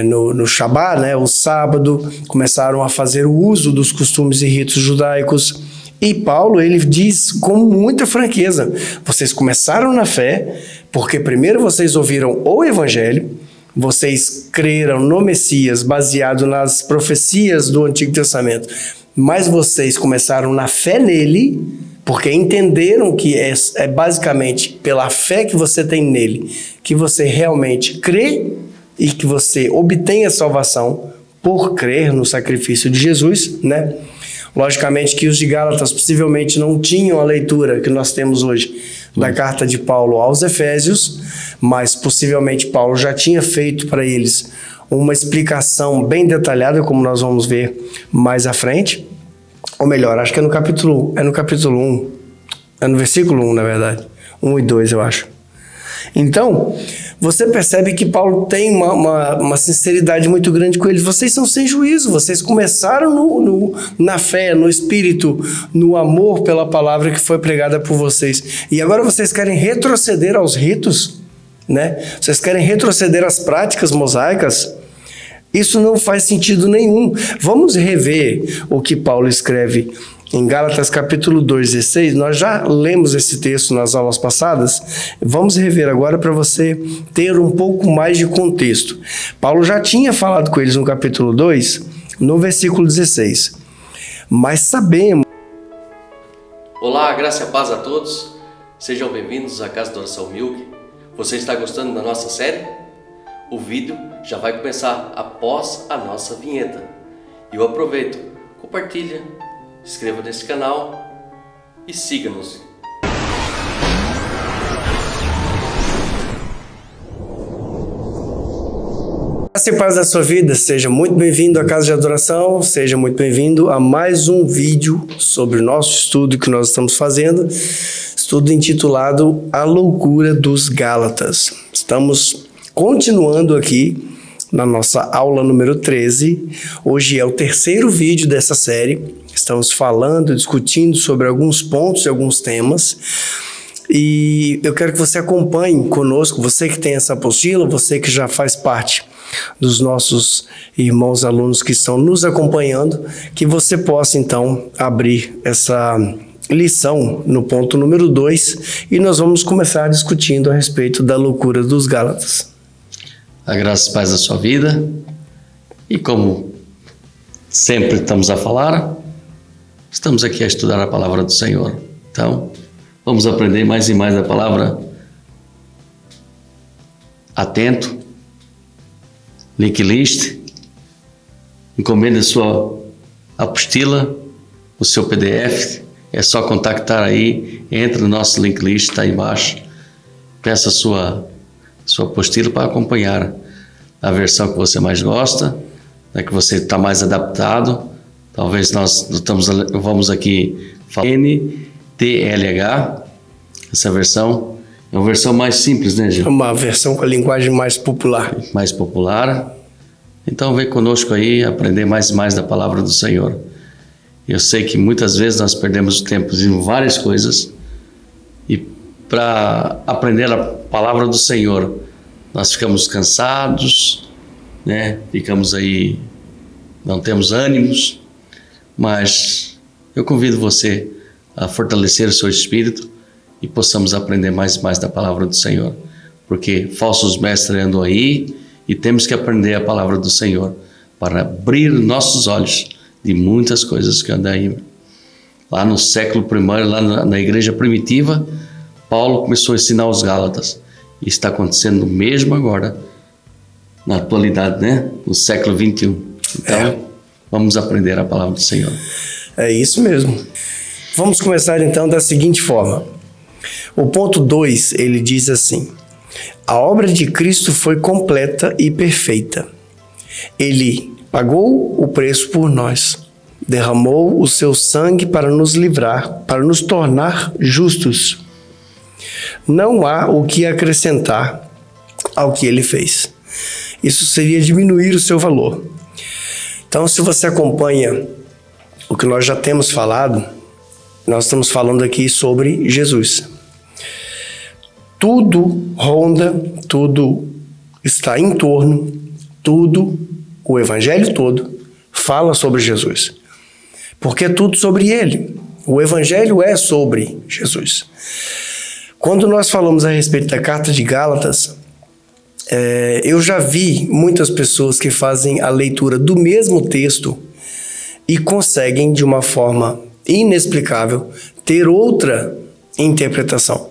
no Shabá, né, o sábado, começaram a fazer o uso dos costumes e ritos judaicos. E Paulo, ele diz com muita franqueza: vocês começaram na fé, porque primeiro vocês ouviram o Evangelho, vocês creram no Messias baseado nas profecias do Antigo Testamento, mas vocês começaram na fé nele, porque entenderam que é basicamente pela fé que você tem nele, que você realmente crê e que você obtém a salvação por crer no sacrifício de Jesus, né? Logicamente que os de Gálatas possivelmente não tinham a leitura que nós temos hoje da carta de Paulo aos Efésios, mas possivelmente Paulo já tinha feito para eles uma explicação bem detalhada, como nós vamos ver mais à frente. Ou melhor, acho que é no capítulo 1, é no versículo 1, na verdade, 1 e 2, eu acho. Então, você percebe que Paulo tem uma sinceridade muito grande com eles. Vocês são sem juízo, vocês começaram na fé, no espírito, no amor pela palavra que foi pregada por vocês. E agora vocês querem retroceder aos ritos, né? Vocês querem retroceder às práticas mosaicas. Isso não faz sentido nenhum. Vamos rever o que Paulo escreve em Gálatas capítulo 2, 16. Nós já lemos esse texto nas aulas passadas. Vamos rever agora para você ter um pouco mais de contexto. Paulo já tinha falado com eles no capítulo 2, no versículo 16. Mas sabemos... Olá, graça e paz a todos. Sejam bem-vindos à Casa da Oração Milk. Você está gostando da nossa série? O vídeo já vai começar após a nossa vinheta. E eu aproveito, compartilha, inscreva nesse canal e siga-nos. Graça e paz da sua vida, seja muito bem-vindo à Casa de Adoração, seja muito bem-vindo a mais um vídeo sobre o nosso estudo que nós estamos fazendo, estudo intitulado A Loucura dos Gálatas. Estamos continuando aqui na nossa aula número 13. Hoje é o terceiro vídeo dessa série. Estamos falando, discutindo sobre alguns pontos e alguns temas. E eu quero que você acompanhe conosco, você que tem essa apostila, você que já faz parte dos nossos irmãos alunos que estão nos acompanhando, que você possa então abrir essa lição no ponto número 2 e nós vamos começar discutindo a respeito da loucura dos Gálatas. A graça e paz da sua vida. E como sempre estamos a falar, estamos aqui a estudar a palavra do Senhor. Então, vamos aprender mais e mais a palavra. Atento, link list, encomende a sua apostila, o seu PDF. É só contactar aí, entra no nosso link list, está aí embaixo. Peça a sua apostila para acompanhar a versão que você mais gosta, né, que você está mais adaptado. Talvez nós vamos aqui falar NTLH, essa versão é uma versão mais simples, né, Gil? Uma versão com a linguagem mais popular. Mais popular. Então vem conosco aí aprender mais e mais da palavra do Senhor. Eu sei que muitas vezes nós perdemos tempo em várias coisas e para aprender a palavra do Senhor nós ficamos cansados, né? Ficamos aí, não temos ânimos, mas eu convido você a fortalecer o seu espírito e possamos aprender mais e mais da palavra do Senhor, porque falsos mestres andam aí e temos que aprender a palavra do Senhor para abrir nossos olhos de muitas coisas que andam aí. Lá no século I, lá na igreja primitiva, Paulo começou a ensinar os Gálatas. E está acontecendo o mesmo agora, na atualidade, né? No século XXI. Então, vamos aprender a palavra do Senhor. É isso mesmo. Vamos começar então da seguinte forma. O ponto 2, ele diz assim: a obra de Cristo foi completa e perfeita. Ele pagou o preço por nós, derramou o seu sangue para nos livrar, para nos tornar justos. Não há o que acrescentar ao que ele fez. Isso seria diminuir o seu valor. Então, se você acompanha o que nós já temos falado, nós estamos falando aqui sobre Jesus. Tudo ronda, tudo está em torno Tudo, o evangelho todo, fala sobre Jesus. Porque é tudo sobre ele. O evangelho é sobre Jesus. Quando nós falamos a respeito da carta de Gálatas, eu já vi muitas pessoas que fazem a leitura do mesmo texto e conseguem, de uma forma inexplicável, ter outra interpretação.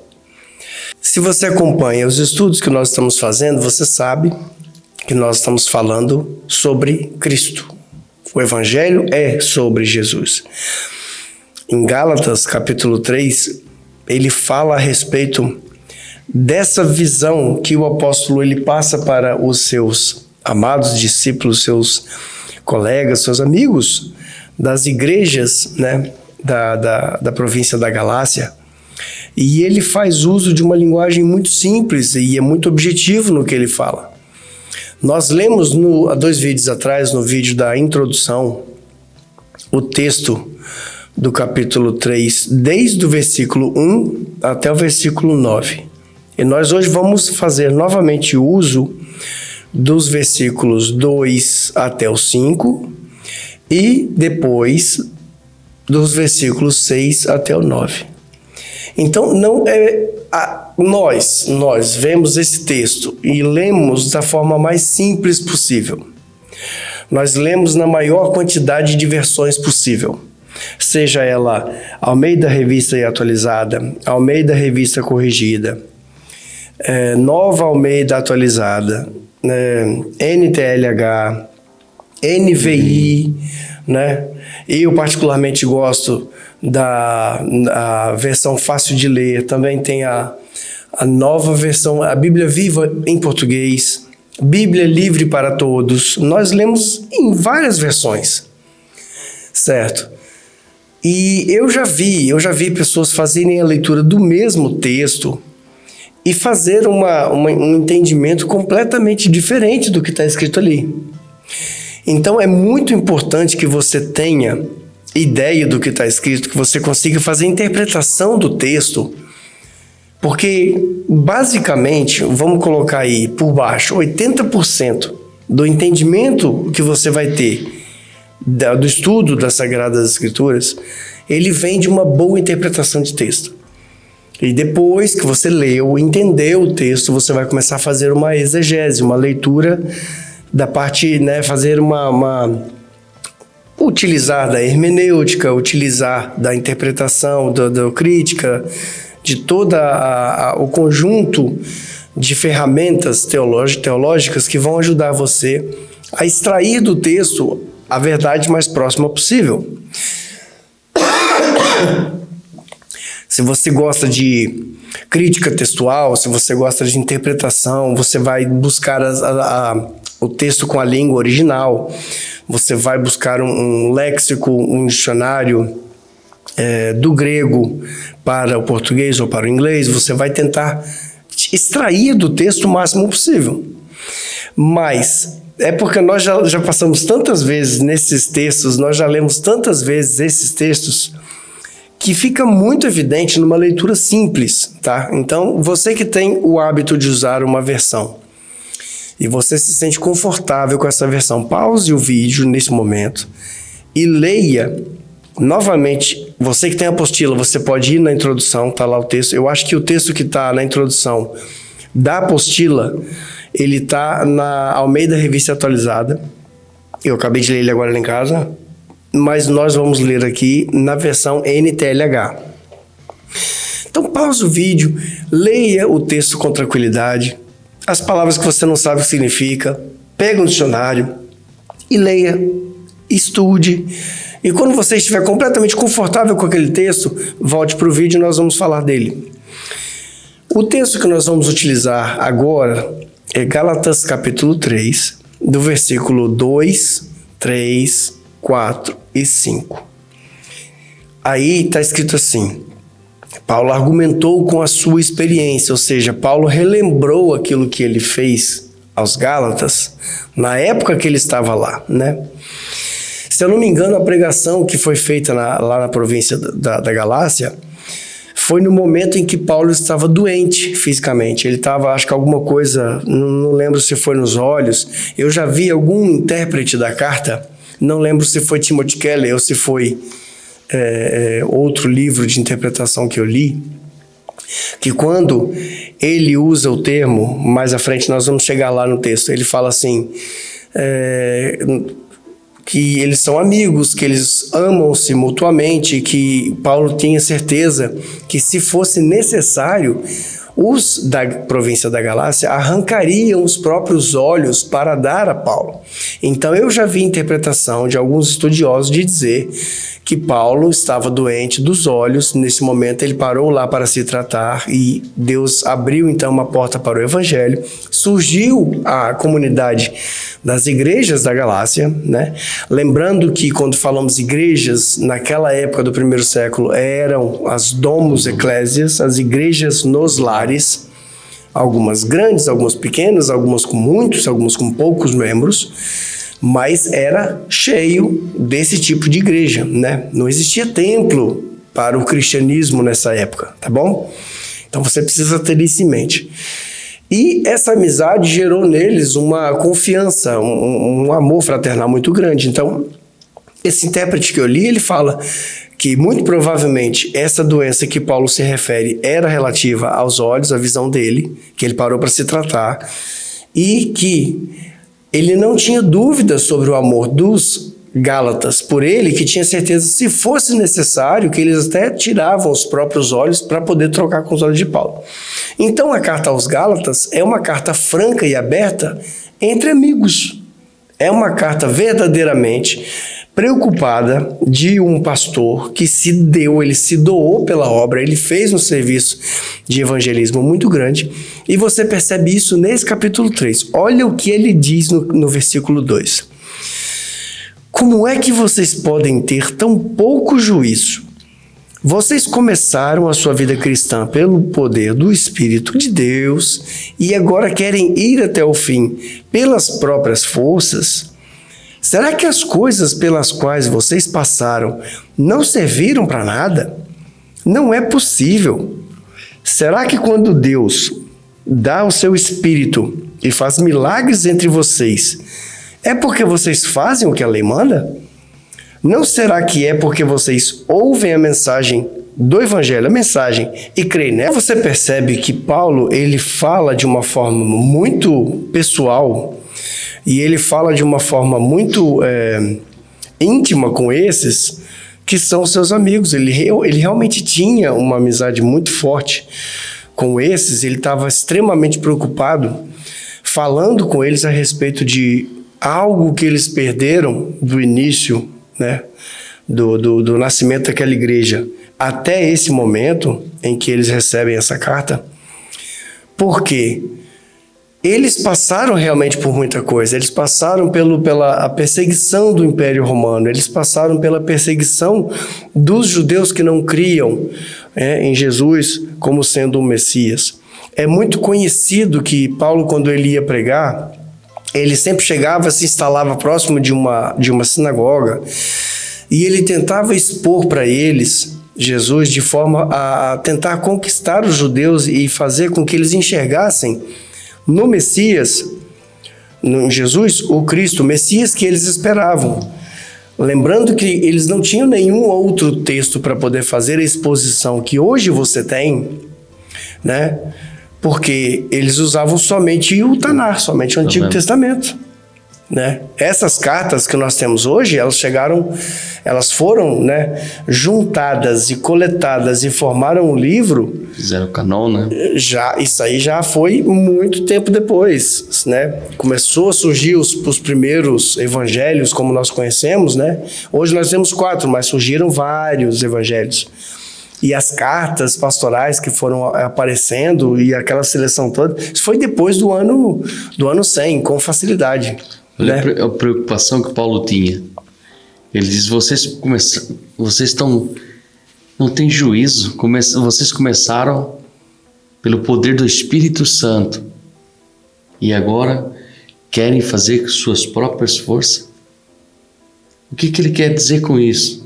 Se você acompanha os estudos que nós estamos fazendo, você sabe que nós estamos falando sobre Cristo. O Evangelho é sobre Jesus. Em Gálatas, capítulo 3, ele fala a respeito dessa visão que o apóstolo ele passa para os seus amados discípulos, seus colegas, seus amigos das igrejas, né, da província da Galácia. E ele faz uso de uma linguagem muito simples e é muito objetivo no que ele fala. Nós lemos há 2 vídeos atrás, no vídeo da introdução, o texto do capítulo 3, desde o versículo 1 até o versículo 9. E nós hoje vamos fazer novamente uso dos versículos 2 até o 5 e depois dos versículos 6 até o 9. Então, não é nós vemos esse texto e lemos da forma mais simples possível. Nós lemos na maior quantidade de versões possível. Seja ela Almeida Revista e Atualizada, Almeida Revista Corrigida, Nova Almeida Atualizada, NTLH, NVI, né? Eu particularmente gosto da versão fácil de ler. Também tem a nova versão, a Bíblia Viva em português, Bíblia Livre para Todos. Nós lemos em várias versões, certo? E eu já vi pessoas fazerem a leitura do mesmo texto e fazer um entendimento completamente diferente do que está escrito ali. Então é muito importante que você tenha ideia do que está escrito, que você consiga fazer a interpretação do texto, porque basicamente, vamos colocar aí por baixo, 80% do entendimento que você vai ter do estudo das Sagradas Escrituras, ele vem de uma boa interpretação de texto. E depois que você leu, entendeu o texto, você vai começar a fazer uma exegese, uma leitura da parte, né, fazer utilizar da hermenêutica, utilizar da interpretação, da crítica, de todo o conjunto de ferramentas teológicas que vão ajudar você a extrair do texto a verdade mais próxima possível. Se você gosta de crítica textual, se você gosta de interpretação, você vai buscar o texto com a língua original, você vai buscar um léxico, um dicionário do grego para o português ou para o inglês, você vai tentar extrair do texto o máximo possível. Mas é porque nós já passamos tantas vezes nesses textos, nós já lemos tantas vezes esses textos, que fica muito evidente numa leitura simples, tá? Então, você que tem o hábito de usar uma versão e você se sente confortável com essa versão, pause o vídeo nesse momento e leia novamente. Você que tem a apostila, você pode ir na introdução, tá lá o texto. Eu acho que o texto que está na introdução da apostila, ele está na Almeida Revista Atualizada. Eu acabei de ler ele agora lá em casa, mas nós vamos ler aqui na versão NTLH. Então pause o vídeo, leia o texto com tranquilidade, as palavras que você não sabe o que significa, pega um dicionário e leia, estude. E quando você estiver completamente confortável com aquele texto, volte para o vídeo e nós vamos falar dele. O texto que nós vamos utilizar agora é Gálatas capítulo 3, do versículo 2, 3, 4 e 5. Aí está escrito assim: Paulo argumentou com a sua experiência, ou seja, Paulo relembrou aquilo que ele fez aos Gálatas na época que ele estava lá, né? Se eu não me engano, a pregação que foi feita lá na província da Galácia foi no momento em que Paulo estava doente fisicamente. Ele estava, acho que alguma coisa, não lembro se foi nos olhos. Eu já vi algum intérprete da carta, não lembro se foi Timothy Keller ou se foi outro livro de interpretação que eu li, que quando ele usa o termo, mais à frente nós vamos chegar lá no texto, ele fala assim, que eles são amigos, que eles amam-se mutuamente, que Paulo tinha certeza que se fosse necessário, os da província da Galácia arrancariam os próprios olhos para dar a Paulo. Então eu já vi interpretação de alguns estudiosos de dizer que Paulo estava doente dos olhos. Nesse momento ele parou lá para se tratar e Deus abriu então uma porta para o evangelho. Surgiu a comunidade das igrejas da Galácia, né? Lembrando que quando falamos igrejas, naquela época do primeiro século, eram as domus ecclesias, as igrejas nos lares, algumas grandes, algumas pequenas, algumas com muitos, algumas com poucos membros, mas era cheio desse tipo de igreja, né? Não existia templo para o cristianismo nessa época, tá bom? Então você precisa ter isso em mente. E essa amizade gerou neles uma confiança, um amor fraternal muito grande. Então, esse intérprete que eu li, ele fala que muito provavelmente essa doença que Paulo se refere era relativa aos olhos, à visão dele, que ele parou para se tratar, e que ele não tinha dúvida sobre o amor dos Gálatas por ele, que tinha certeza, se fosse necessário, que eles até tiravam os próprios olhos para poder trocar com os olhos de Paulo. Então a carta aos Gálatas é uma carta franca e aberta entre amigos. É uma carta verdadeiramente preocupada de um pastor que ele se doou pela obra, ele fez um serviço de evangelismo muito grande, e você percebe isso nesse capítulo 3. Olha o que ele diz no versículo 2. Como é que vocês podem ter tão pouco juízo? Vocês começaram a sua vida cristã pelo poder do Espírito de Deus e agora querem ir até o fim pelas próprias forças? Será que as coisas pelas quais vocês passaram não serviram para nada? Não é possível. Será que quando Deus dá o seu Espírito e faz milagres entre vocês, é porque vocês fazem o que a lei manda? Não será que é porque vocês ouvem a mensagem do Evangelho, a mensagem, e creem nela? Você percebe que Paulo, ele fala de uma forma muito pessoal, e ele fala de uma forma muito íntima com esses que são seus amigos. Ele realmente tinha uma amizade muito forte com esses, ele estava extremamente preocupado, falando com eles a respeito de algo que eles perderam do início, né, do nascimento daquela igreja, até esse momento em que eles recebem essa carta, porque eles passaram realmente por muita coisa. Eles passaram pela perseguição do Império Romano, eles passaram pela perseguição dos judeus que não criam em Jesus como sendo o Messias. É muito conhecido que Paulo, quando ele ia pregar, ele sempre chegava, se instalava próximo de uma sinagoga, e ele tentava expor para eles Jesus de forma a tentar conquistar os judeus e fazer com que eles enxergassem no Messias, no Jesus, o Cristo, o Messias que eles esperavam. Lembrando que eles não tinham nenhum outro texto para poder fazer a exposição que hoje você tem, né? Porque eles usavam somente o Tanar, somente o Antigo Testamento, né? Essas cartas que nós temos hoje, elas foram, né, juntadas e coletadas e formaram um livro. Fizeram o canon, né? Isso aí já foi muito tempo depois, né? Começou a surgir os primeiros evangelhos como nós conhecemos, né? Hoje nós temos 4, mas surgiram vários evangelhos. E as cartas pastorais que foram aparecendo e aquela seleção toda, isso foi depois do ano 100, com facilidade. Olha, né? A preocupação que Paulo tinha. Ele diz, vocês não têm juízo, vocês começaram pelo poder do Espírito Santo e agora querem fazer suas próprias forças. O que ele quer dizer com isso?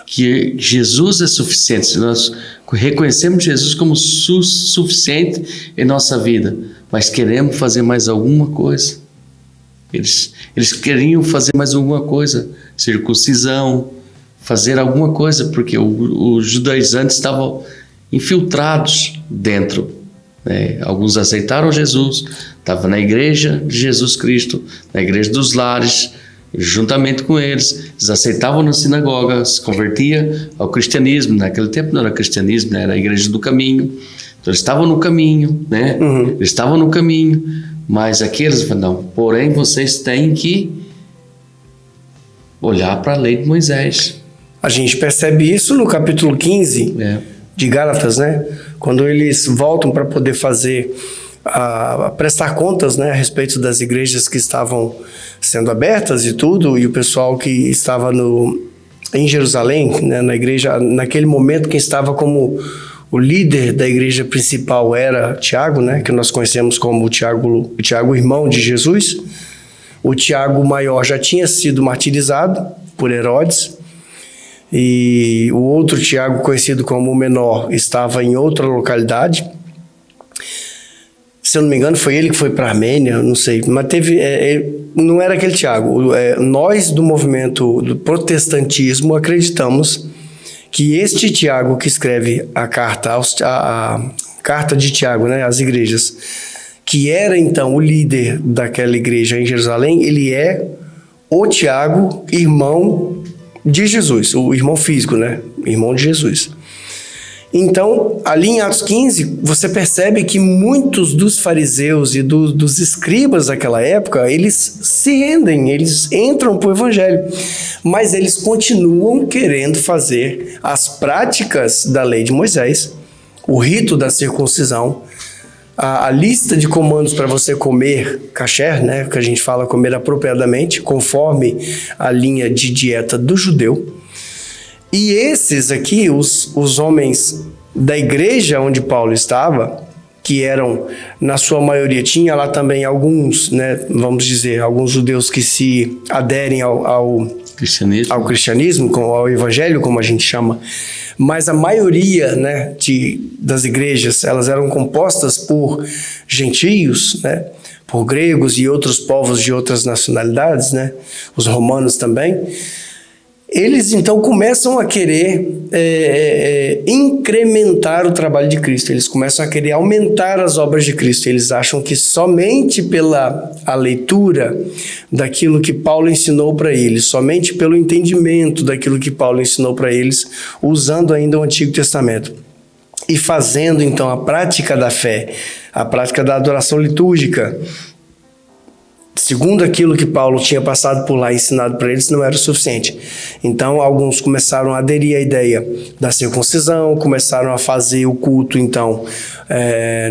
Que Jesus é suficiente. reconhecemos Jesus como suficiente em nossa vida, mas queremos fazer mais alguma coisa. Eles queriam fazer mais alguma coisa, circuncisão, fazer alguma coisa, porque os judaizantes estavam infiltrados dentro. Alguns aceitaram Jesus, estavam na igreja de Jesus Cristo, na igreja dos lares, juntamente com eles aceitavam na sinagoga, se convertia ao cristianismo. Naquele tempo não era cristianismo, né? Era a igreja do caminho. Então eles estavam no caminho, né? Eles estavam no caminho, mas aqueles falaram, não, porém vocês têm que olhar para a lei de Moisés. A gente percebe isso no capítulo 15 de Gálatas, né? Quando eles voltam para poder fazer, prestar contas, né, a respeito das igrejas que estavam sendo abertas e tudo, e o pessoal que estava em Jerusalém, né, na igreja, naquele momento quem estava como o líder da igreja principal era Tiago, né, que nós conhecemos como o Tiago, irmão de Jesus. O Tiago maior já tinha sido martirizado por Herodes, e o outro Tiago, conhecido como o menor, estava em outra localidade. Se eu não me engano, foi ele que foi para a Armênia, não sei, mas não era aquele Tiago. Nós do movimento do protestantismo acreditamos que este Tiago que escreve a carta de Tiago, né, às igrejas, que era então o líder daquela igreja em Jerusalém, ele é o Tiago, irmão de Jesus, o irmão físico, né, irmão de Jesus. Então, ali em Atos 15, você percebe que muitos dos fariseus e dos escribas daquela época, eles se rendem, eles entram para o evangelho, mas eles continuam querendo fazer as práticas da lei de Moisés, o rito da circuncisão, a lista de comandos para você comer kasher, né, que a gente fala comer apropriadamente, conforme a linha de dieta do judeu. E esses aqui, os homens da igreja onde Paulo estava, que eram, na sua maioria, tinha lá também alguns, né, vamos dizer, alguns judeus que se aderem ao cristianismo, ao evangelho, como a gente chama, mas a maioria, né, das igrejas, elas eram compostas por gentios, né, por gregos e outros povos de outras nacionalidades, né, os romanos também. Eles então começam a querer incrementar o trabalho de Cristo, eles começam a querer aumentar as obras de Cristo. Eles acham que somente pela leitura daquilo que Paulo ensinou para eles, somente pelo entendimento daquilo que Paulo ensinou para eles, usando ainda o Antigo Testamento, e fazendo então a prática da fé, a prática da adoração litúrgica, segundo aquilo que Paulo tinha passado por lá e ensinado para eles, não era o suficiente. Então, alguns começaram a aderir à ideia da circuncisão, começaram a fazer o culto, então,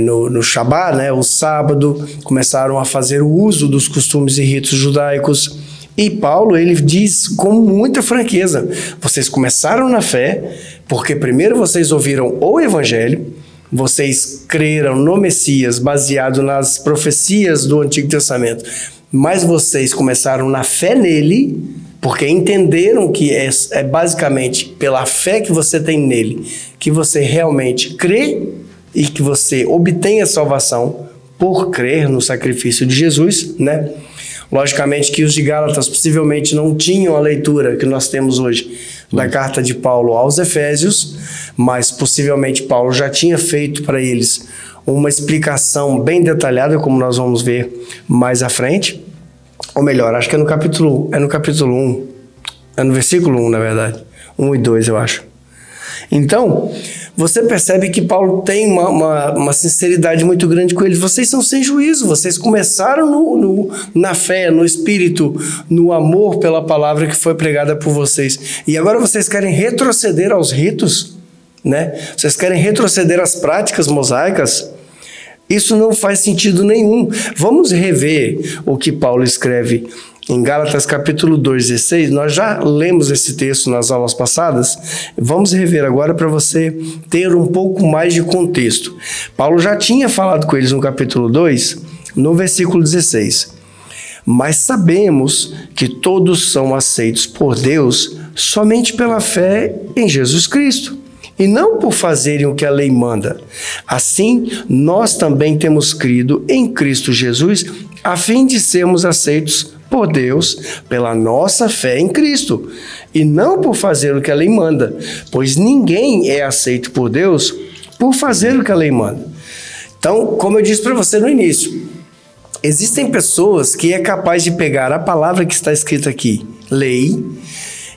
no Shabá, né, o sábado, começaram a fazer o uso dos costumes e ritos judaicos. E Paulo, ele diz com muita franqueza, vocês começaram na fé, porque primeiro vocês ouviram o Evangelho, vocês creram no Messias baseado nas profecias do Antigo Testamento, mas vocês começaram na fé nele, porque entenderam que é basicamente pela fé que você tem nele, que você realmente crê e que você obtém a salvação por crer no sacrifício de Jesus, né? Logicamente que os de Gálatas possivelmente não tinham a leitura que nós temos hoje da carta de Paulo aos Efésios, mas possivelmente Paulo já tinha feito para eles uma explicação bem detalhada, como nós vamos ver mais à frente. Ou melhor, acho que é no capítulo 1, é no versículo 1, na verdade, 1 e 2, eu acho. Então, você percebe que Paulo tem uma sinceridade muito grande com eles. Vocês são sem juízo, vocês começaram na fé, no espírito, no amor pela palavra que foi pregada por vocês. E agora vocês querem retroceder aos ritos, né? Vocês querem retroceder às práticas mosaicas. Isso não faz sentido nenhum. Vamos rever o que Paulo escreve em Gálatas capítulo 2, 16, nós já lemos esse texto nas aulas passadas, vamos rever agora para você ter um pouco mais de contexto. Paulo já tinha falado com eles no capítulo 2, no versículo 16. Mas sabemos que todos são aceitos por Deus somente pela fé em Jesus Cristo. e não por fazerem o que a lei manda. Assim, nós também temos crido em Cristo Jesus, a fim de sermos aceitos por Deus pela nossa fé em Cristo, e não por fazer o que a lei manda, pois ninguém é aceito por Deus por fazer o que a lei manda. Então, como eu disse para você no início, existem pessoas que é capaz de pegar a palavra que está escrita aqui, lei,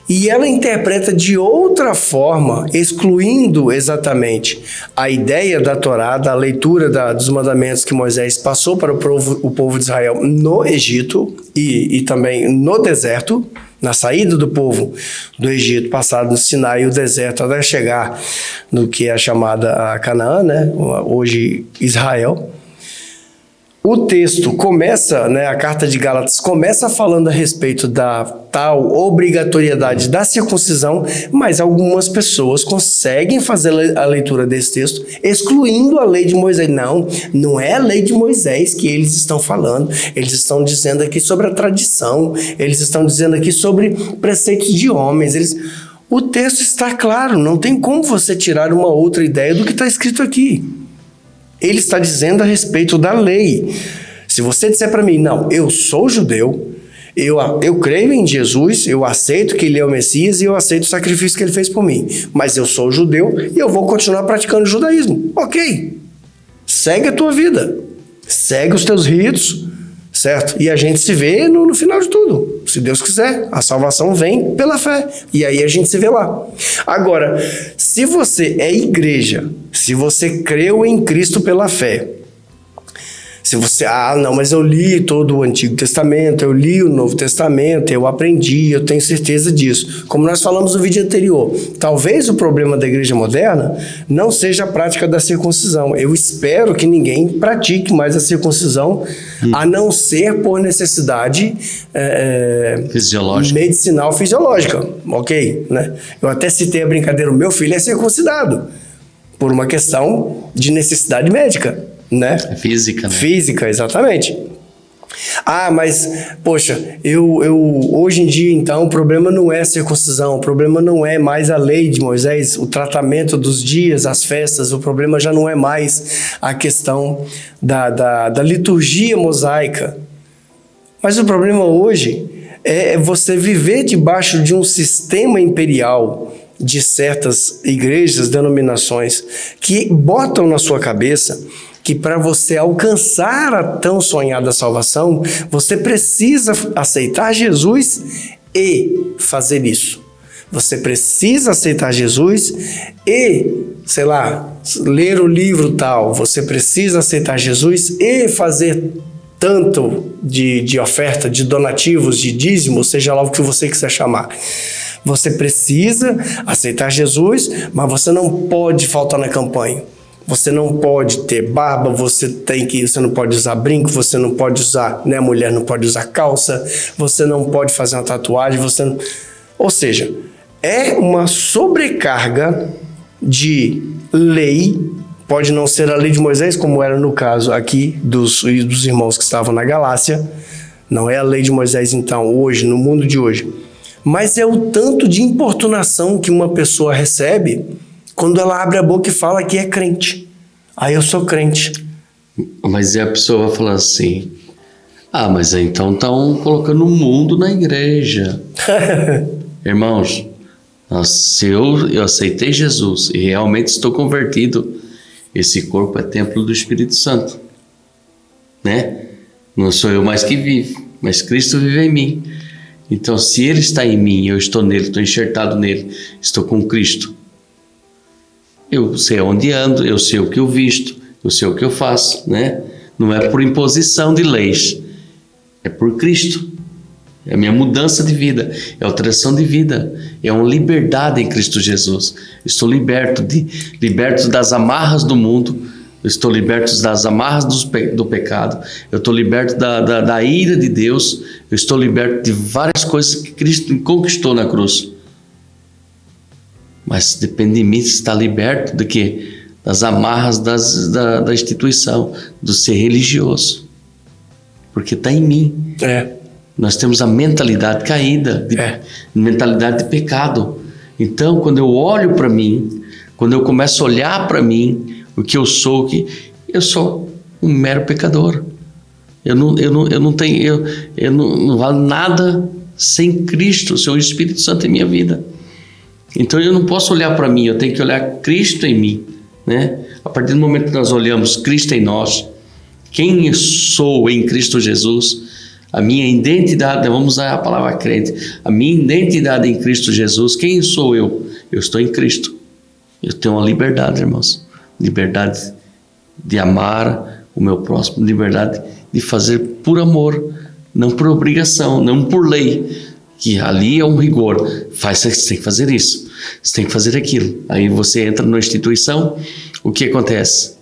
e ela interpreta de outra forma, excluindo exatamente a ideia da Torá, da leitura dos mandamentos que Moisés passou para o povo de Israel no Egito e também no deserto, na saída do povo do Egito, passado no Sinai e o deserto, até chegar no que é chamada a Canaã, né? Hoje Israel. O texto começa, né, a carta de Gálatas começa falando a respeito da tal obrigatoriedade da circuncisão, mas algumas pessoas conseguem fazer a leitura desse texto excluindo a lei de Moisés. Não é a lei de Moisés que eles estão falando. Eles estão dizendo aqui sobre a tradição, eles estão dizendo aqui sobre preceitos de homens. O texto está claro, não tem como você tirar uma outra ideia do que está escrito aqui. Ele está dizendo a respeito da lei. Se você disser para mim, não, eu sou judeu, eu creio em Jesus, eu aceito que ele é o Messias e eu aceito o sacrifício que ele fez por mim, mas eu sou judeu e eu vou continuar praticando o judaísmo. Ok, segue a tua vida, segue os teus ritos, certo? E a gente se vê no final de tudo. Se Deus quiser, a salvação vem pela fé. E aí a gente se vê lá. Agora, se você é igreja, se você creu em Cristo pela fé, se você, não, mas eu li todo o Antigo Testamento, eu li o Novo Testamento, eu aprendi, eu tenho certeza disso. Como nós falamos no vídeo anterior, talvez o problema da igreja moderna não seja a prática da circuncisão. Eu espero que ninguém pratique mais a circuncisão, a não ser por necessidade medicinal fisiológica, ok? Né? Eu até citei a brincadeira, o meu filho é circuncidado, por uma questão de necessidade médica. Né? Física, né? Física, exatamente. Mas, poxa, hoje em dia, então, o problema não é a circuncisão, o problema não é mais a lei de Moisés, o tratamento dos dias, as festas, o problema já não é mais a questão da liturgia mosaica. Mas o problema hoje é você viver debaixo de um sistema imperial de certas igrejas, denominações, que botam na sua cabeça que para você alcançar a tão sonhada salvação, você precisa aceitar Jesus e fazer isso. Você precisa aceitar Jesus e, sei lá, ler o livro tal. Você precisa aceitar Jesus e fazer tanto de oferta, de donativos, de dízimo, seja lá o que você quiser chamar. Você precisa aceitar Jesus, mas você não pode faltar na campanha. Você não pode ter barba, você não pode usar brinco, você não pode usar, né, a mulher não pode usar calça, você não pode fazer uma tatuagem, ou seja, é uma sobrecarga de lei. Pode não ser a lei de Moisés, como era no caso aqui dos irmãos que estavam na Galácia, não é a lei de Moisés então, hoje, no mundo de hoje, mas é o tanto de importunação que uma pessoa recebe quando ela abre a boca e fala que é crente. Eu sou crente. Mas a pessoa vai falar assim, mas então estão colocando o mundo na igreja. Irmãos, se eu aceitei Jesus e realmente estou convertido, esse corpo é templo do Espírito Santo. Né? Não sou eu mais que vivo, mas Cristo vive em mim. Então, se Ele está em mim, eu estou nele, estou enxertado nele, estou com Cristo. Eu sei onde ando, eu sei o que eu visto, eu sei o que eu faço, né? Não é por imposição de leis, é por Cristo. É a minha mudança de vida, é alteração de vida, é uma liberdade em Cristo Jesus. Eu estou liberto das amarras do mundo, eu estou liberto das amarras do pecado, eu estou liberto da ira de Deus, eu estou liberto de várias coisas que Cristo conquistou na cruz. Mas depende de mim estar liberto de quê? Das amarras da instituição, do ser religioso. Porque está em mim. Nós temos a mentalidade caída, mentalidade de pecado. Então, quando eu olho para mim, Quando eu começo a olhar para mim, o que eu sou, que eu sou um mero pecador. Eu não valo nada sem Cristo, sem o Espírito Santo em minha vida. Então eu não posso olhar para mim, eu tenho que olhar Cristo em mim, né? A partir do momento que nós olhamos Cristo em nós, quem eu sou em Cristo Jesus, a minha identidade, vamos usar a palavra crente, a minha identidade em Cristo Jesus, quem sou eu? Eu estou em Cristo. Eu tenho uma liberdade, irmãos, liberdade de amar o meu próximo, liberdade de fazer por amor, não por obrigação, não por lei, que ali é um rigor. Você tem que fazer isso, você tem que fazer aquilo. Aí você entra numa instituição, o que acontece?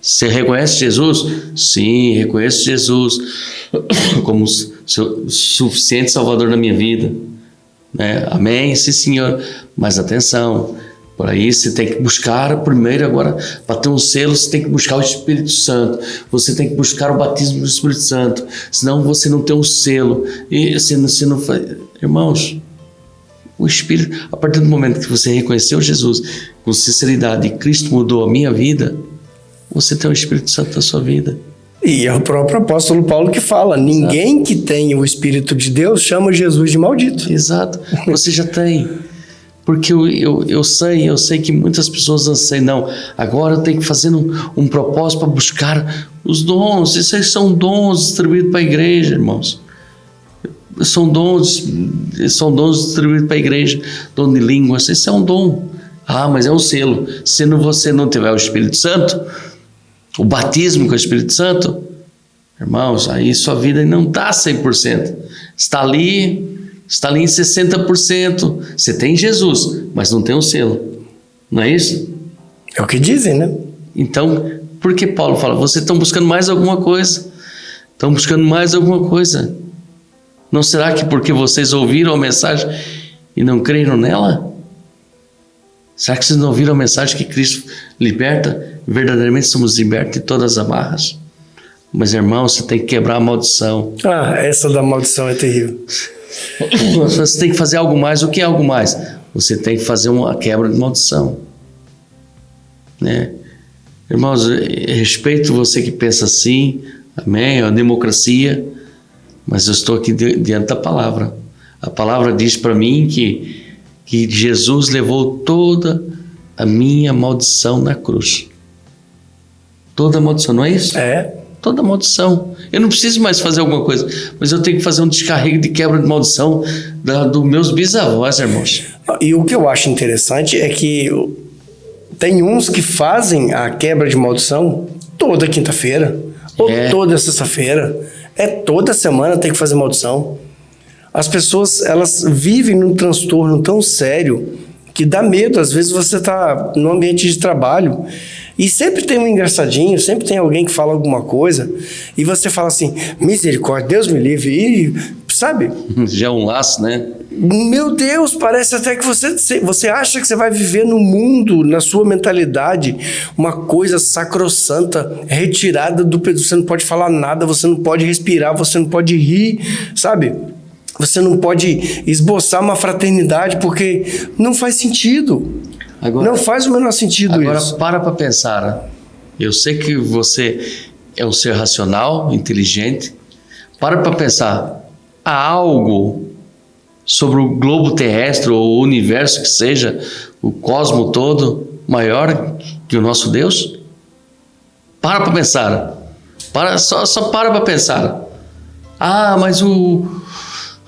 Você reconhece Jesus? Sim, reconheço Jesus como suficiente Salvador da minha vida, né? Amém? Sim, Senhor. Mas atenção, por aí você tem que buscar primeiro, agora, para ter um selo, você tem que buscar o Espírito Santo. Você tem que buscar o batismo do Espírito Santo. Senão você não tem um selo. E você não faz. Irmãos, o Espírito, a partir do momento que você reconheceu Jesus com sinceridade e Cristo mudou a minha vida, você tem o Espírito Santo na sua vida. E é o próprio apóstolo Paulo que fala, ninguém que tem o Espírito de Deus chama Jesus de maldito. Exato, você já tem. Porque eu sei que muitas pessoas anseiam, não, agora eu tenho que fazer um propósito para buscar os dons. Isso aí são dons distribuídos para a igreja, irmãos. São dons distribuídos para a igreja, dom de línguas, isso é um dom. Ah, mas é um selo. Se você não tiver o Espírito Santo, o batismo com o Espírito Santo, irmãos, aí sua vida não está 100%. Está ali em 60%. Você tem Jesus, mas não tem o selo. Não é isso? É o que dizem, né? Então, por que Paulo fala? Vocês estão buscando mais alguma coisa. Estão buscando mais alguma coisa. Não será que porque vocês ouviram a mensagem e não creram nela? Será que vocês não ouviram a mensagem que Cristo liberta? Verdadeiramente somos libertos de todas as amarras. Mas, irmão, você tem que quebrar a maldição. Ah, essa da maldição é terrível. Você tem que fazer algo mais. O que é algo mais? Você tem que fazer uma quebra de maldição, né? Irmãos, respeito você que pensa assim, amém, é uma democracia, mas eu estou aqui diante da palavra. A palavra diz para mim que Jesus levou toda a minha maldição na cruz. Toda a maldição, não é isso? É. Toda a maldição. Eu não preciso mais fazer alguma coisa, mas eu tenho que fazer um descarrego de quebra de maldição dos meus bisavós, irmãos. E o que eu acho interessante é que tem uns que fazem a quebra de maldição toda quinta-feira, ou toda sexta-feira. Toda semana tem que fazer maldição. As pessoas, elas vivem num transtorno tão sério que dá medo. Às vezes você está no ambiente de trabalho e sempre tem um engraçadinho, sempre tem alguém que fala alguma coisa e você fala assim, misericórdia, Deus me livre, e sabe? Já é um laço, né? Meu Deus, parece até que você acha que você vai viver no mundo, na sua mentalidade, uma coisa sacrossanta, retirada do peso. Você não pode falar nada, você não pode respirar, você não pode rir, sabe? Você não pode esboçar uma fraternidade porque não faz sentido. Agora, não faz o menor sentido isso. Agora para pensar. Eu sei que você é um ser racional, inteligente. Para pensar. Há algo sobre o globo terrestre ou o universo que seja, o cosmo todo, maior que o nosso Deus? Para pensar. Só para pensar. Ah, mas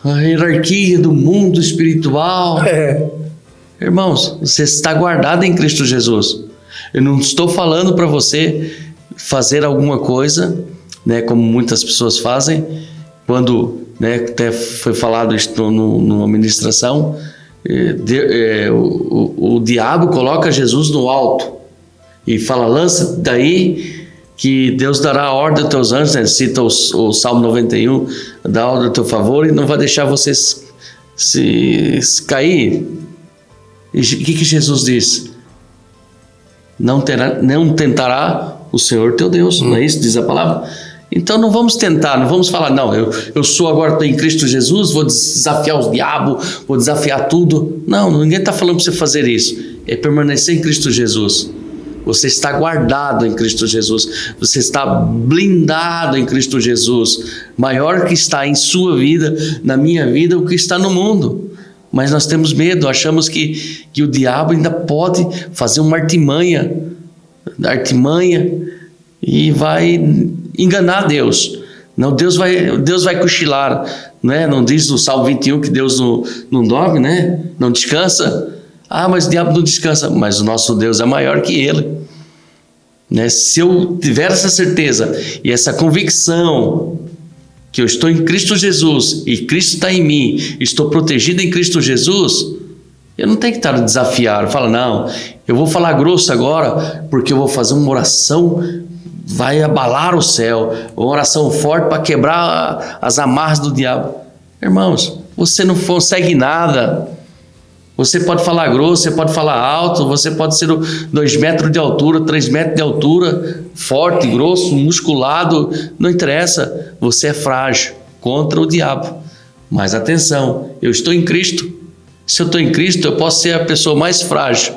a hierarquia do mundo espiritual. Irmãos, você está guardado em Cristo Jesus. Eu não estou falando para você fazer alguma coisa, né, como muitas pessoas fazem, quando, né, até foi falado isso numa ministração, o diabo coloca Jesus no alto e fala, lança daí que Deus dará a ordem aos teus anjos, né? Cita o Salmo 91, dá a ordem a teu favor e não vai deixar vocês se cair. E o que Jesus diz? Não tentará o Senhor teu Deus, não é isso? Diz a palavra. Então não vamos tentar, não vamos falar, não, eu sou agora, estou em Cristo Jesus, vou desafiar os diabos, vou desafiar tudo. Não, ninguém está falando para você fazer isso. é permanecer em Cristo Jesus. Você está guardado em Cristo Jesus. Você está blindado em Cristo Jesus. Maior que está em sua vida, na minha vida, o que está no mundo. Mas nós temos medo, achamos que o diabo ainda pode fazer uma artimanha e vai enganar Deus. Não, Deus vai cochilar, né? Não diz no Salmo 21 que Deus não dorme, né? Não descansa. Ah, mas o diabo não descansa. Mas o nosso Deus é maior que ele, né? Se eu tiver essa certeza e essa convicção que eu estou em Cristo Jesus e Cristo está em mim, estou protegido em Cristo Jesus, eu não tenho que estar a desafiar. Fala, não, eu vou falar grosso agora porque eu vou fazer uma oração, vai abalar o céu, uma oração forte para quebrar as amarras do diabo. Irmãos, você não consegue nada. Você pode falar grosso, você pode falar alto, você pode ser 2 metros de altura, 3 metros de altura, forte, grosso, musculado, não interessa. Você é frágil contra o diabo. Mas atenção, eu estou em Cristo. Se eu estou em Cristo, eu posso ser a pessoa mais frágil.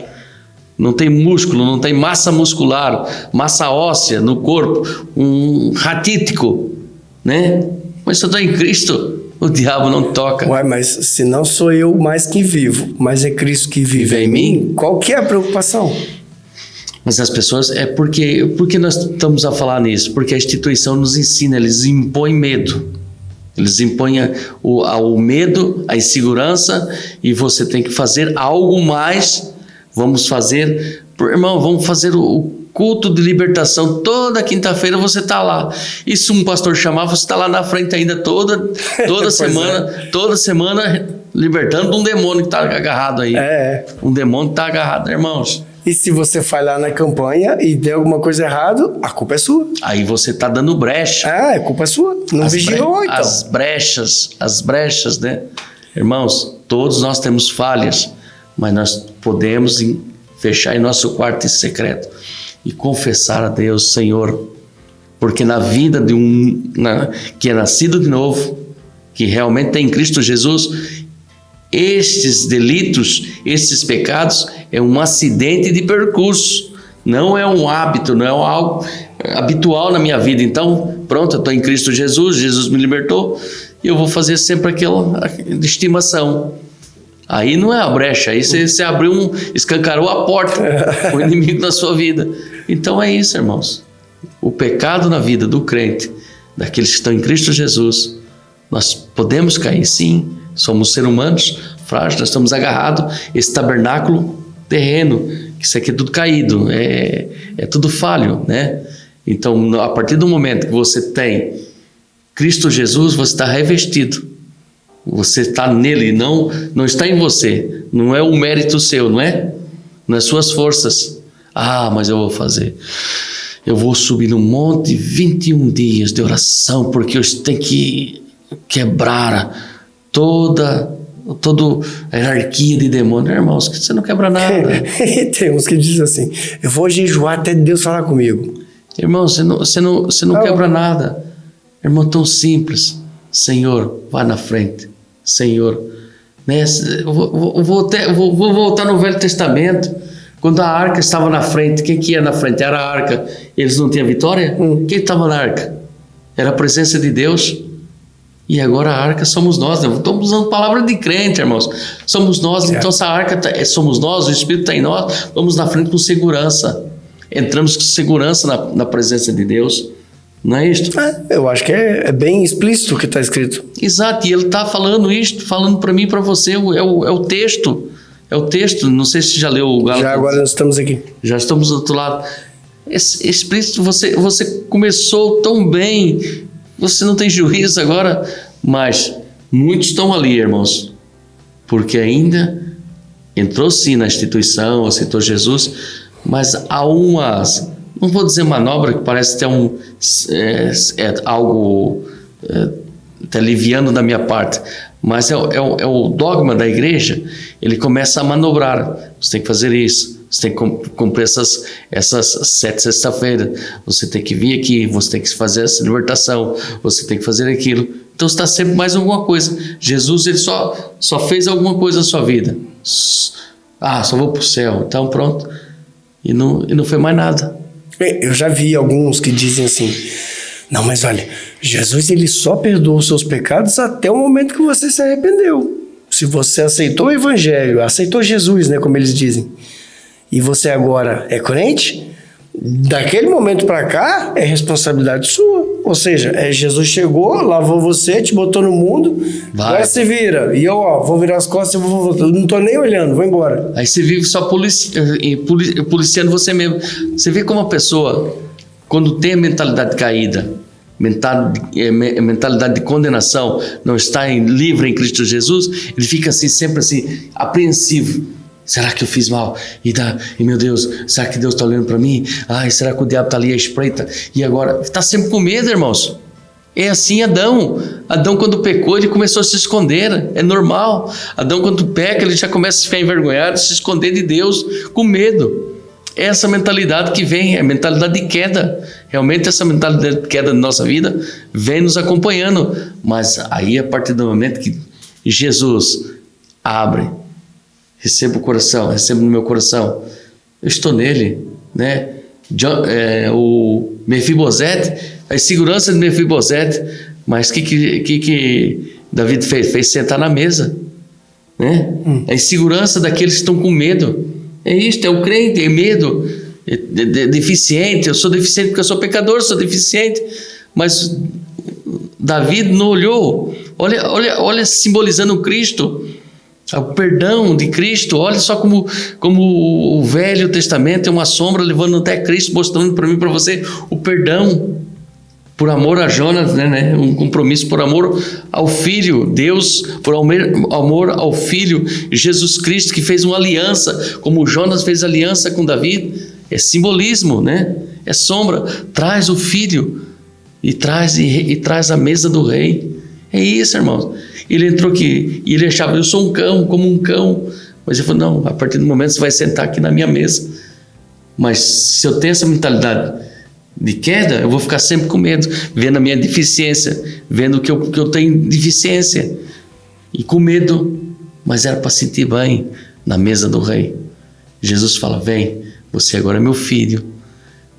Não tem músculo, não tem massa muscular, massa óssea no corpo, um ratítico, né? Mas se eu estou em Cristo, o diabo não toca. Ué, mas se não sou eu mais que vivo, mas é Cristo que vive em mim, qual que é a preocupação? Mas as pessoas, por que nós estamos a falar nisso? Porque a instituição nos ensina, eles impõem medo. Eles impõem o medo, a insegurança, e você tem que fazer algo mais. Vamos fazer o culto de libertação, toda quinta-feira você está lá. E se um pastor chamar, você está lá na frente ainda toda semana, libertando um demônio que está agarrado aí. Um demônio que está agarrado, irmãos. E se você falhar na campanha e der alguma coisa errada, a culpa é sua. Aí você está dando brecha. A culpa é sua. Não vigiou, então. As brechas, né? Irmãos, todos nós temos falhas, mas nós podemos fechar em nosso quarto secreto e confessar a Deus, Senhor, porque na vida de que é nascido de novo, que realmente tem em Cristo Jesus, estes delitos, estes pecados, é um acidente de percurso, não é um hábito, não é algo habitual na minha vida. Então, pronto, eu estou em Cristo Jesus, Jesus me libertou, e eu vou fazer sempre aquela de estimação. Aí não é a brecha, aí você escancarou a porta, o inimigo da sua vida. Então é isso, irmãos. O pecado na vida do crente, daqueles que estão em Cristo Jesus, nós podemos cair, sim. Somos seres humanos frágeis, nós estamos agarrados a esse tabernáculo terreno, que isso aqui é tudo caído, é tudo falho, né? Então, a partir do momento que você tem Cristo Jesus, você está revestido. Você está nele, não está em você. Não é um mérito seu, não é? Não é suas forças. Ah, mas eu vou fazer. Eu vou subir no monte 21 dias de oração, porque eu tenho que quebrar toda a hierarquia de demônio. Irmãos, você não quebra nada. Tem uns que dizem assim, eu vou jejuar até Deus falar comigo. Irmão, você não quebra nada. Irmão, tão simples. Senhor, vá na frente. Senhor, né? Vou voltar no Velho Testamento. Quando a arca estava na frente, quem que ia na frente? Era a arca. Eles não tinham vitória? Quem estava na arca? Era a presença de Deus. E agora a arca somos nós, né? Estamos usando palavra de crente, irmãos. Somos nós, então essa arca somos nós, o Espírito está em nós. Vamos na frente com segurança. Entramos com segurança na presença de Deus. Não é isto? Eu acho que é bem explícito o que está escrito. Exato, e ele está falando isto, falando para mim e para você, é o texto. É o texto, não sei se já leu o Gálatas. Já agora nós estamos aqui. Já estamos do outro lado. Explícito, você começou tão bem, você não tem juízo agora, mas muitos estão ali, irmãos, porque ainda entrou sim na instituição, aceitou Jesus, mas há umas, não vou dizer manobra, que parece ter algo até liviano da minha parte, mas é o dogma da igreja. Ele começa a manobrar. Você tem que fazer isso, você tem que cumprir essas 7 sexta-feiras, você tem que vir aqui, você tem que fazer essa libertação, você tem que fazer aquilo. Então está sempre mais alguma coisa. Jesus, ele só fez alguma coisa na sua vida. só vou para o céu, então pronto. E não foi mais nada. Eu já vi alguns que dizem assim, não, mas olha, Jesus ele só perdoa os seus pecados até o momento que você se arrependeu. Se você aceitou o evangelho, aceitou Jesus, né, como eles dizem, e você agora é crente, daquele momento para cá é responsabilidade sua. Ou seja, Jesus chegou, lavou você, te botou no mundo, agora se vira. E eu, vou virar as costas, eu não tô nem olhando, vou embora. Aí você vive só policiando você mesmo. Você vê como a pessoa, quando tem a mentalidade caída, mentalidade de condenação, não está livre em Cristo Jesus, ele fica assim, sempre assim, apreensivo. Será que eu fiz mal? E meu Deus, será que Deus está olhando para mim? Será que o diabo está ali à espreita? E agora, está sempre com medo, irmãos. É assim Adão. Adão, quando pecou, ele começou a se esconder. É normal. Adão, quando peca, ele já começa a ficar envergonhado, se esconder de Deus, com medo. É essa mentalidade que vem, é a mentalidade de queda. Realmente essa mentalidade de queda da nossa vida vem nos acompanhando. Mas aí, a partir do momento que Jesus abre, recebo no meu coração, eu estou nele, né? O Mefibosete, a insegurança de Mefibosete, mas o que Davi fez? Fez sentar na mesa, né? A insegurança daqueles que estão com medo, é isto, é o crente, é medo, é deficiente, eu sou deficiente porque eu sou pecador, sou deficiente, mas Davi não olhou, olha simbolizando Cristo, o perdão de Cristo. Olha só como o Velho Testamento é uma sombra levando até Cristo, mostrando para mim e para você o perdão por amor a Jonas, né? Um compromisso por amor ao Filho, Deus por amor ao Filho, Jesus Cristo, que fez uma aliança, como Jonas fez aliança com Davi. É simbolismo, né? É sombra. Traz o Filho e traz a mesa do rei. É isso, irmãos. Ele entrou aqui e ele achava, eu sou um cão, como um cão. Mas ele falou, não, a partir do momento você vai sentar aqui na minha mesa. Mas se eu tenho essa mentalidade de queda, eu vou ficar sempre com medo, vendo a minha deficiência, vendo que eu tenho deficiência. E com medo, mas era para sentir bem na mesa do rei. Jesus fala, vem, você agora é meu filho,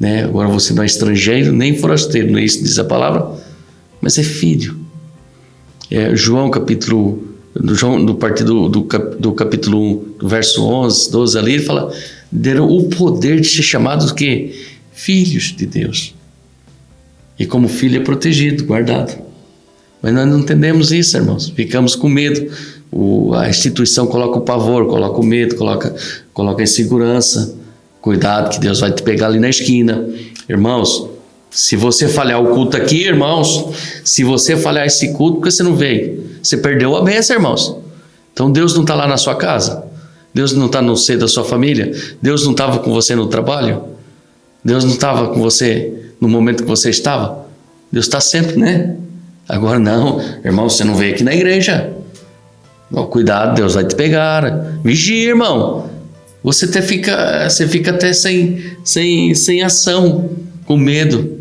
né? Agora você não é estrangeiro, nem forasteiro, não é isso que diz a palavra, mas é filho. João capítulo, do capítulo 1, do verso 11, 12 ali, ele fala, deram o poder de ser chamados o quê? Filhos de Deus. E como filho é protegido, guardado. Mas nós não entendemos isso, irmãos. Ficamos com medo. A instituição coloca o pavor, coloca o medo, coloca a insegurança. Cuidado que Deus vai te pegar ali na esquina. Irmãos, se você falhar o culto aqui, irmãos, se você falhar esse culto, porque você não veio? Você perdeu a bênção, irmãos. Então Deus não está lá na sua casa? Deus não está no seio da sua família? Deus não estava com você no trabalho? Deus não estava com você no momento que você estava? Deus está sempre, né? Agora não, irmão, você não veio aqui na igreja. Cuidado, Deus vai te pegar. Vigia, irmão. Você fica até sem ação, com medo.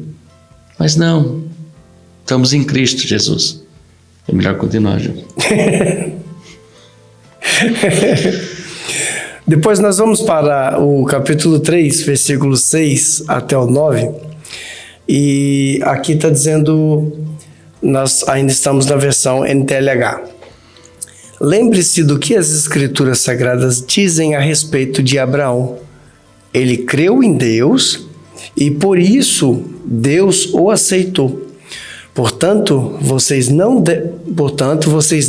Mas não, estamos em Cristo Jesus. É melhor continuar, João. Depois nós vamos para o capítulo 3, versículo 6 até o 9. E aqui está dizendo, nós ainda estamos na versão NTLH. Lembre-se do que as Escrituras Sagradas dizem a respeito de Abraão. Ele creu em Deus e por isso Deus o aceitou. Portanto, vocês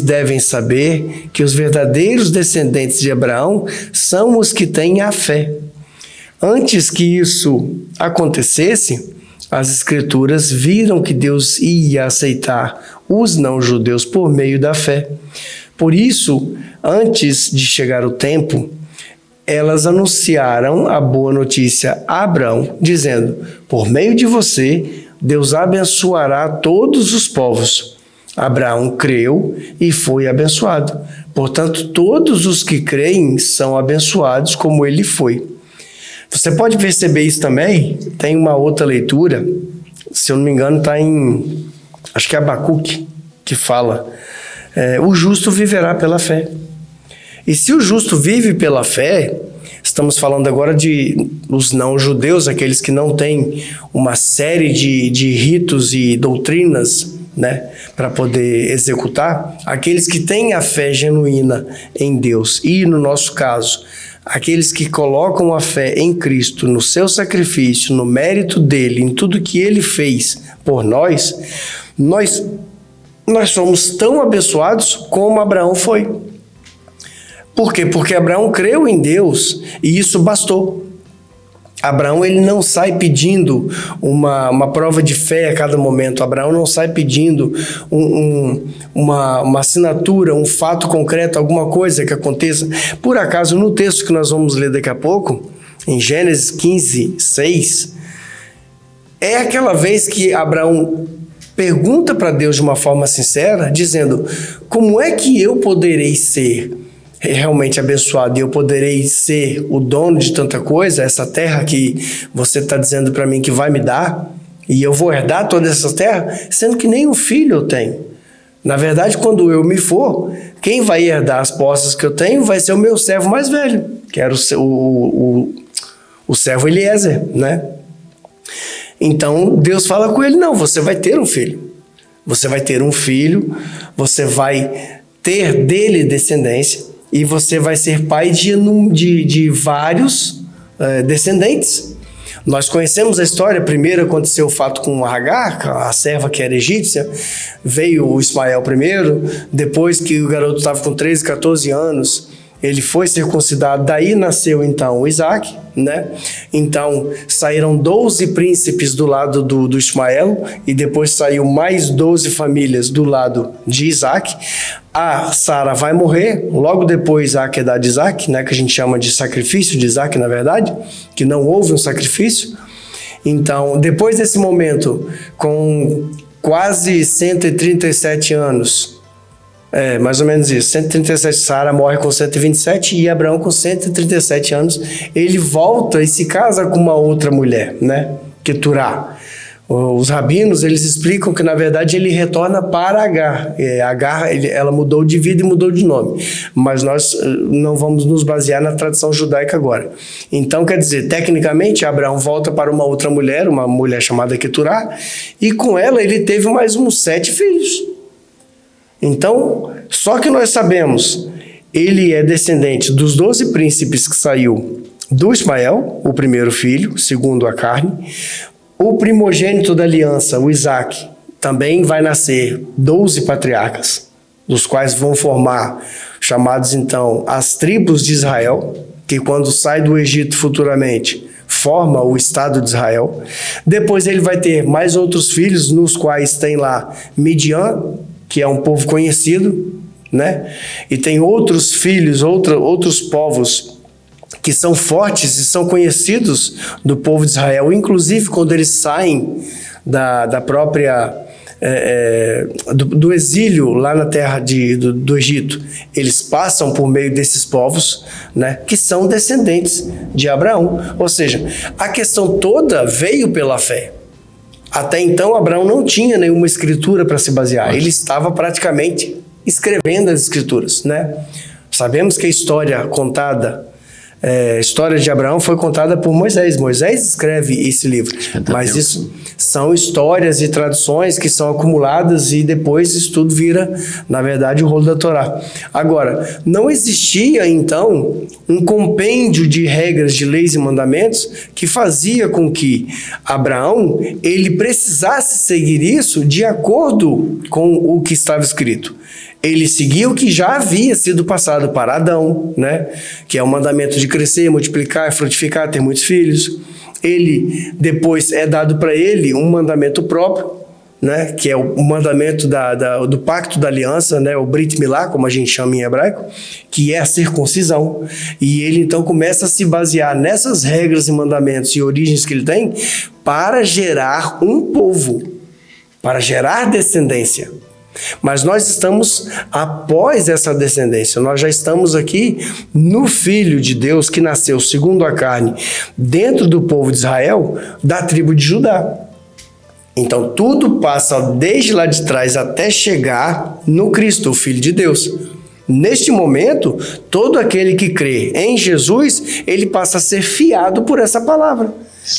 devem saber que os verdadeiros descendentes de Abraão são os que têm a fé. Antes que isso acontecesse, as Escrituras viram que Deus ia aceitar os não-judeus por meio da fé. Por isso, antes de chegar o tempo, elas anunciaram a boa notícia a Abraão, dizendo, por meio de você, Deus abençoará todos os povos. Abraão creu e foi abençoado. Portanto, todos os que creem são abençoados como ele foi. Você pode perceber isso também? Tem uma outra leitura, se eu não me engano, está em, acho que é Abacuque, que fala, o justo viverá pela fé. E se o justo vive pela fé, estamos falando agora de os não-judeus, aqueles que não têm uma série de ritos e doutrinas, né, para poder executar, aqueles que têm a fé genuína em Deus e, no nosso caso, aqueles que colocam a fé em Cristo, no seu sacrifício, no mérito dele, em tudo que ele fez por nós somos tão abençoados como Abraão foi. Por quê? Porque Abraão creu em Deus e isso bastou. Abraão, ele não sai pedindo uma prova de fé a cada momento. Abraão não sai pedindo uma assinatura, um fato concreto, alguma coisa que aconteça. Por acaso, no texto que nós vamos ler daqui a pouco, em Gênesis 15, 6, é aquela vez que Abraão pergunta para Deus de uma forma sincera, dizendo: como é que eu poderei ser realmente abençoado e eu poderei ser o dono de tanta coisa, essa terra que você está dizendo para mim que vai me dar, e eu vou herdar toda essa terra, sendo que nem um filho eu tenho. Na verdade, quando eu me for, quem vai herdar as posses que eu tenho vai ser o meu servo mais velho, que era o servo Eliezer, né? Então, Deus fala com ele: não, você vai ter um filho. Você vai ter um filho, você vai ter dele descendência, e você vai ser pai de vários descendentes. Nós conhecemos a história. Primeiro aconteceu o fato com Agar, a serva que era egípcia. Veio o Ismael primeiro. Depois que o garoto estava com 13, 14 anos, ele foi circuncidado. Daí nasceu então o Isaac, né? Então saíram 12 príncipes do lado do Ismael, e depois saiu mais 12 famílias do lado de Isaac. A Sara vai morrer, logo depois a queda de Isaac, né, que a gente chama de sacrifício de Isaac, na verdade, que não houve um sacrifício. Então, depois desse momento, com quase 137 anos, mais ou menos isso, 137, Sara morre com 127 e Abraão com 137 anos, ele volta e se casa com uma outra mulher, né, Queturá. Os rabinos, eles explicam que, na verdade, ele retorna para Agar. Agar, ela mudou de vida e mudou de nome. Mas nós não vamos nos basear na tradição judaica agora. Então, quer dizer, tecnicamente, Abraão volta para uma outra mulher, uma mulher chamada Queturá, e com ela ele teve mais uns 7 filhos. Então, só que nós sabemos, ele é descendente dos 12 príncipes que saiu do Ismael, o primeiro filho, segundo a carne. O primogênito da aliança, o Isaac, também vai nascer 12 patriarcas, dos quais vão formar, chamados então as tribos de Israel, que quando sai do Egito futuramente, forma o Estado de Israel. Depois ele vai ter mais outros filhos, nos quais tem lá Midian, que é um povo conhecido, né? E tem outros filhos, outros povos que são fortes e são conhecidos do povo de Israel, inclusive quando eles saem da própria do exílio lá na terra do Egito, eles passam por meio desses povos, né, que são descendentes de Abraão. Ou seja, a questão toda veio pela fé. Até então, Abraão não tinha nenhuma escritura para se basear. Ele estava praticamente escrevendo as escrituras, né? Sabemos que a história contada, a história de Abraão foi contada por Moisés. Moisés escreve esse livro. Mas isso são histórias e tradições que são acumuladas e depois isso tudo vira, na verdade, o rolo da Torá. Agora, não existia, então, um compêndio de regras, de leis e mandamentos que fazia com que Abraão, ele precisasse seguir isso de acordo com o que estava escrito. Ele seguia o que já havia sido passado para Adão, né? Que é o mandamento de crescer, multiplicar, frutificar, ter muitos filhos. Ele, depois, é dado para ele um mandamento próprio, né? Que é o mandamento do pacto da aliança, né? O Brit Milá, como a gente chama em hebraico, que é a circuncisão. E ele, então, começa a se basear nessas regras e mandamentos e origens que ele tem para gerar um povo, para gerar descendência. Mas nós estamos após essa descendência, nós já estamos aqui no Filho de Deus que nasceu segundo a carne dentro do povo de Israel, da tribo de Judá. Então tudo passa desde lá de trás até chegar no Cristo, o Filho de Deus. Neste momento, todo aquele que crê em Jesus, ele passa a ser fiado por essa palavra.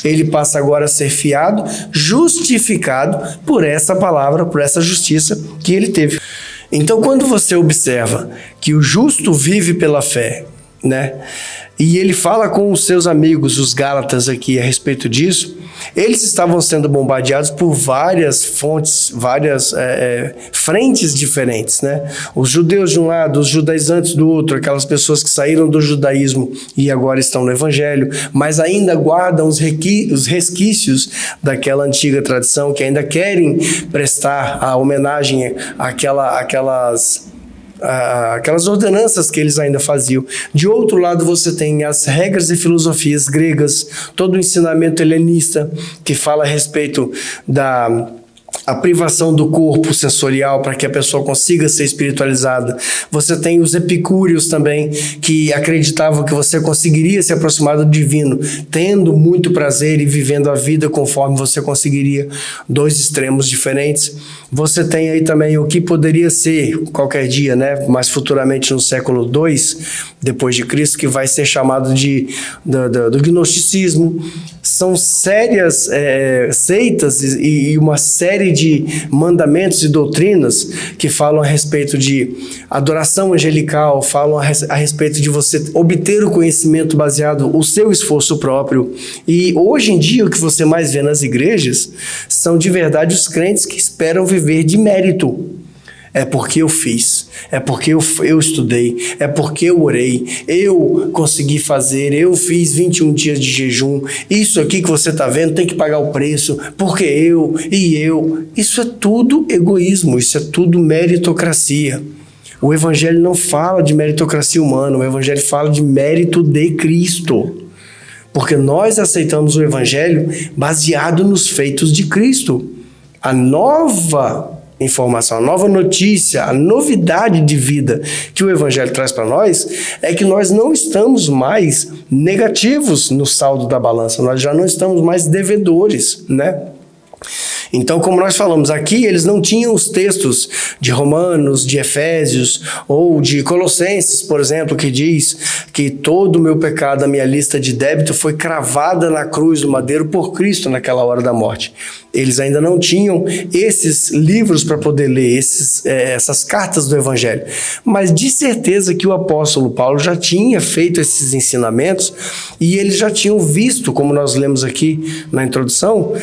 Ele passa agora a ser fiado, justificado por essa palavra, por essa justiça que ele teve. Então, quando você observa que o justo vive pela fé, né? E ele fala com os seus amigos, os Gálatas, aqui a respeito disso, eles estavam sendo bombardeados por várias fontes, várias frentes diferentes, né? Os judeus de um lado, os judaizantes do outro, aquelas pessoas que saíram do judaísmo e agora estão no evangelho, mas ainda guardam os resquícios daquela antiga tradição, que ainda querem prestar a homenagem àquelas ordenanças que eles ainda faziam. De outro lado, você tem as regras e filosofias gregas, todo o ensinamento helenista que fala a respeito da privação do corpo sensorial para que a pessoa consiga ser espiritualizada. Você tem os epicúreos também, que acreditavam que você conseguiria se aproximar do divino, tendo muito prazer e vivendo a vida conforme você conseguiria. Dois extremos diferentes. Você tem aí também o que poderia ser qualquer dia, né? Mas futuramente no século II, depois de Cristo, que vai ser chamado do gnosticismo. São sérias seitas e uma série de mandamentos e doutrinas que falam a respeito de adoração angelical, falam a respeito de você obter o conhecimento baseado no seu esforço próprio. E hoje em dia o que você mais vê nas igrejas são de verdade os crentes que esperam viver de mérito. É porque eu fiz, é porque eu estudei, é porque eu orei, eu consegui fazer, eu fiz 21 dias de jejum, isso aqui que você está vendo tem que pagar o preço, porque eu. Isso é tudo egoísmo, isso é tudo meritocracia. O Evangelho não fala de meritocracia humana, o Evangelho fala de mérito de Cristo. Porque nós aceitamos o Evangelho baseado nos feitos de Cristo. A nova informação, a nova notícia, a novidade de vida que o Evangelho traz para nós é que nós não estamos mais negativos no saldo da balança, nós já não estamos mais devedores, né? Então, como nós falamos aqui, eles não tinham os textos de Romanos, de Efésios ou de Colossenses, por exemplo, que diz que todo o meu pecado, a minha lista de débito foi cravada na cruz do madeiro por Cristo naquela hora da morte. Eles ainda não tinham esses livros para poder ler, essas cartas do Evangelho. Mas de certeza que o apóstolo Paulo já tinha feito esses ensinamentos e eles já tinham visto, como nós lemos aqui na introdução,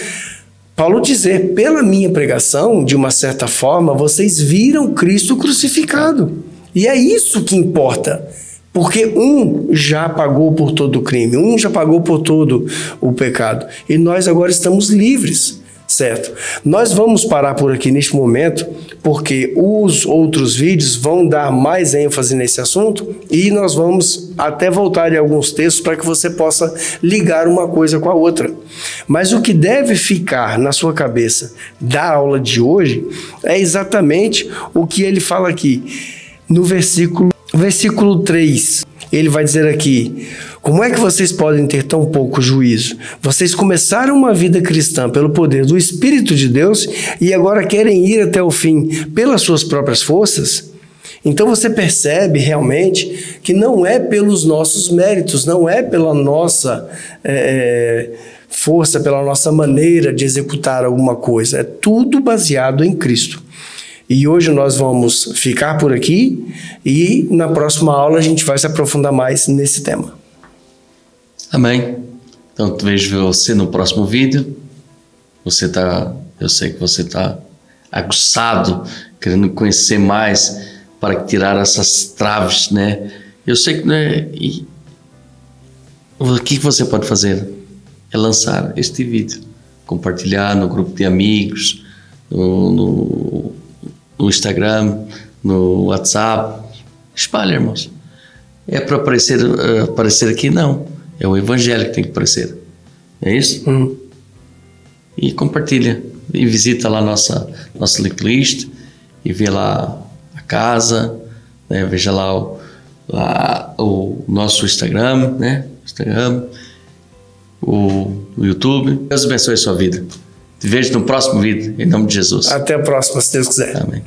Paulo dizer, pela minha pregação, de uma certa forma, vocês viram Cristo crucificado. E é isso que importa. Porque um já pagou por todo o crime, um já pagou por todo o pecado. E nós agora estamos livres, certo? Nós vamos parar por aqui neste momento, porque os outros vídeos vão dar mais ênfase nesse assunto e nós vamos até voltar em alguns textos para que você possa ligar uma coisa com a outra. Mas o que deve ficar na sua cabeça da aula de hoje é exatamente o que ele fala aqui, no versículo 3. Ele vai dizer aqui: como é que vocês podem ter tão pouco juízo? Vocês começaram uma vida cristã pelo poder do Espírito de Deus e agora querem ir até o fim pelas suas próprias forças? Então você percebe realmente que não é pelos nossos méritos, não é pela nossa força, pela nossa maneira de executar alguma coisa. É tudo baseado em Cristo. E hoje nós vamos ficar por aqui e na próxima aula a gente vai se aprofundar mais nesse tema. Amém. Então vejo você no próximo vídeo. Eu sei que você está aguçado, querendo conhecer mais para tirar essas traves, né? Eu sei que, né? E o que você pode fazer é lançar este vídeo, compartilhar no grupo de amigos, no Instagram, no WhatsApp. Espalha, irmãos. É para aparecer aqui? Não. É o Evangelho que tem que aparecer. É isso? E compartilha. E visita lá nossa link e vê lá a casa, né? Veja lá o nosso Instagram, né? O YouTube. Deus abençoe a sua vida. Te vejo no próximo vídeo, em nome de Jesus. Até a próxima, se Deus quiser. Amém.